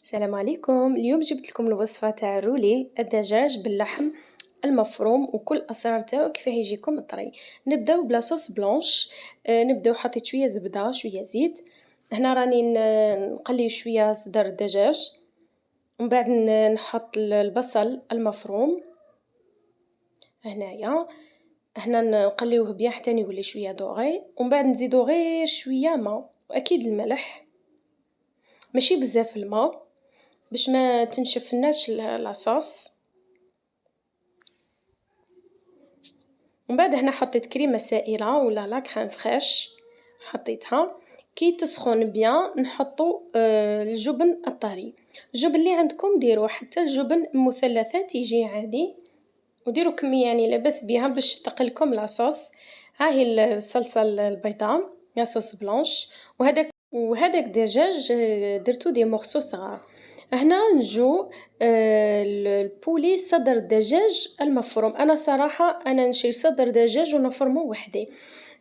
السلام عليكم. اليوم جبت لكم الوصفة تاع الرولي الدجاج باللحم المفروم وكل اسرار تاعو كيفاه يجيكم طري. نبداو بلا صوص بلانش. نبداو حطيت شويه زبده شويه زيت. هنا راني نقلي شويه صدر الدجاج، ومن بعد نحط البصل المفروم هنايا. هنا نقليوه بيان حتى يولي شويه دوغي، ومن بعد نزيدو غير شويه ما واكيد الملح، ماشي بزاف الماء باش ما تنشفناش لاصوص. ومن بعد هنا حطيت كريمه سائله ولا لا كريم فريش، حطيتها كي تسخن بيان. نحطو الجبن الطري، الجبن اللي عندكم ديروا، حتى الجبن مثلثات يجي عادي، وديروا كميه يعني لاباس بها باش تقلكم لاصوص. ها هي الصلصه البيضاء يا صوص بلانش، وهداك دجاج درتو دي مورسو صغار. هنا نجو البولي صدر الدجاج المفروم. انا صراحه انا نشري صدر دجاج ونفرمه وحدي.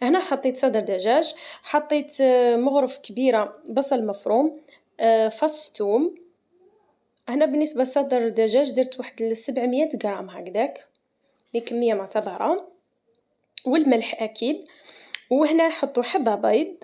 هنا حطيت صدر دجاج، حطيت مغرف كبيره بصل مفروم، فص ثوم. هنا بالنسبه لصدر الدجاج درت واحد 700 غرام هكذاك، هي كميه معتبره، والملح اكيد. وهنا حطوا حبه بيض،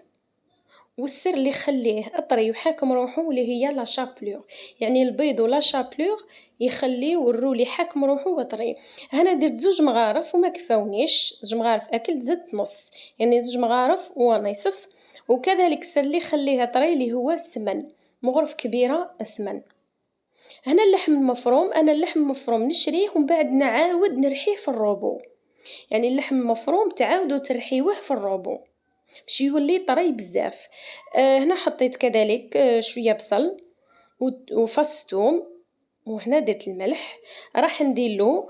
والسر اللي يخليه اطري وحاكم روحو اللي هي لا شابلور، يعني البيض ولا شابلور يخليو الرولي حاكم روحو وطري. هنا درت 2 مغارف وما كفاونيش، 2 مغارف اكل زدت نص، يعني 2 مغارف ونصف. وكذلك السر اللي يخليها طري اللي هو السمن، مغرف كبيره السمن. هنا اللحم المفروم، انا اللحم المفروم نشريه ومن بعد نعاود نرحيه في الروبو، يعني اللحم المفروم تعاودوا ترحيوه في الروبو باش يولي طري بزاف. هنا حطيت كذلك شويه بصل وفص ثوم، وهنا درت الملح. راح نديرلو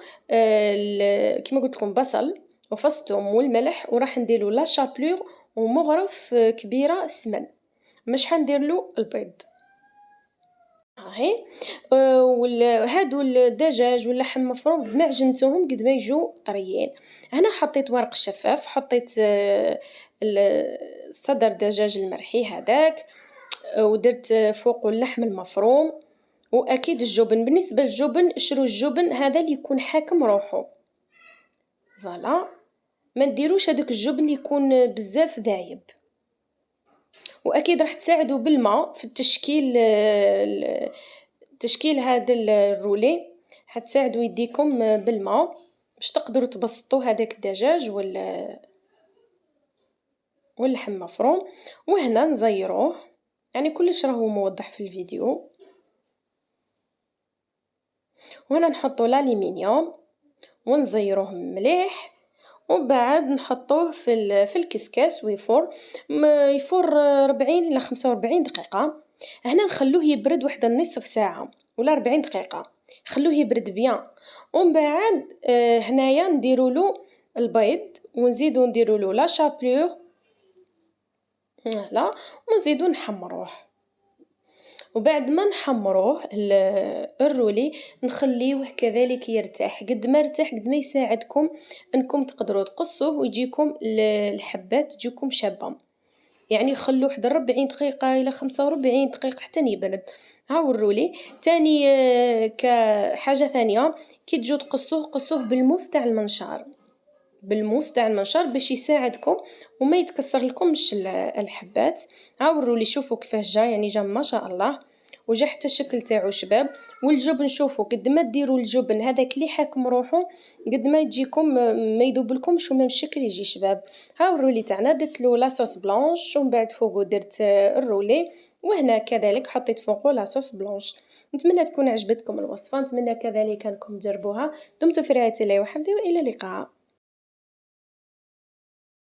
كيما قلت لكم بصل وفص ثوم والملح، وراح نديرلو لا شابلور ومغرف كبيره سمن، مش حنديرلو البيض. هاهي هادو الدجاج واللحم المفروم قد ما عجنتهم قد ما يجوا طريين. هنا حطيت ورق شفاف، حطيت صدر دجاج المرحي هذاك، ودرت فوقه اللحم المفروم، واكيد الجبن. بالنسبه للجبن اشروا الجبن هذا اللي يكون حاكم روحه، فوالا ما نديروش هذاك الجبن اللي يكون بزاف ذايب. واكيد راح تساعدوا بالماء في التشكيل، تشكيل هذا الرولي حتساعدوا يديكم بالماء باش تقدروا تبسطوا هذاك الدجاج واللحم مفروم. وهنا نزيروه، يعني كلش راهو موضح في الفيديو. وهنا نحطوا الالومنيوم ونزيروه مليح، وبعد نحطوه في الكسكاس يفور 40 الى 45 دقيقه. هنا نخلوه يبرد واحد النصف ساعه ولا 40 دقيقه، خلوه يبرد بيان. ومن بعد هنايا نديرولو البيض ونزيدو نديرولو لا شابلور، لا، ونزيدو نحمروه. وبعد ما نحمروه الرولي نخليوه كذلك يرتاح. قد ما ارتاح قد ما يساعدكم انكم تقدروا تقصوه ويجيكم الحبات تجيكم شابه. يعني خلوه واحد 40 دقيقه الى 45 دقيقه حتى يبرد. هاو الرولي تاني. كحاجه ثانيه، كي تجوا تقصوه قصوه بالموس تاع المنشار، بالموس تاع المنشار باش يساعدكم وما يتكسر لكمش الحبات. هاو الرولي شوفوا كيفاه جا، يعني جا ما شاء الله، وجا حتى الشكل تاعو شباب. والجبن شوفوا قد ما ديروا الجبن هذاك اللي حاكم روحو قد ما يجيكم ما يذوبلكمش وما الشكل يجي شباب. هاو الرولي تاعنا درت له لاصوص بلانش، ومن بعد فوقه درت الرولي، وهنا كذلك حطيت فوقه لاصوص بلانش. نتمنى تكون عجبتكم الوصفه، نتمنى كذلك انكم تجربوها. دمتم في رعايه الله وحفظه، والى اللقاء.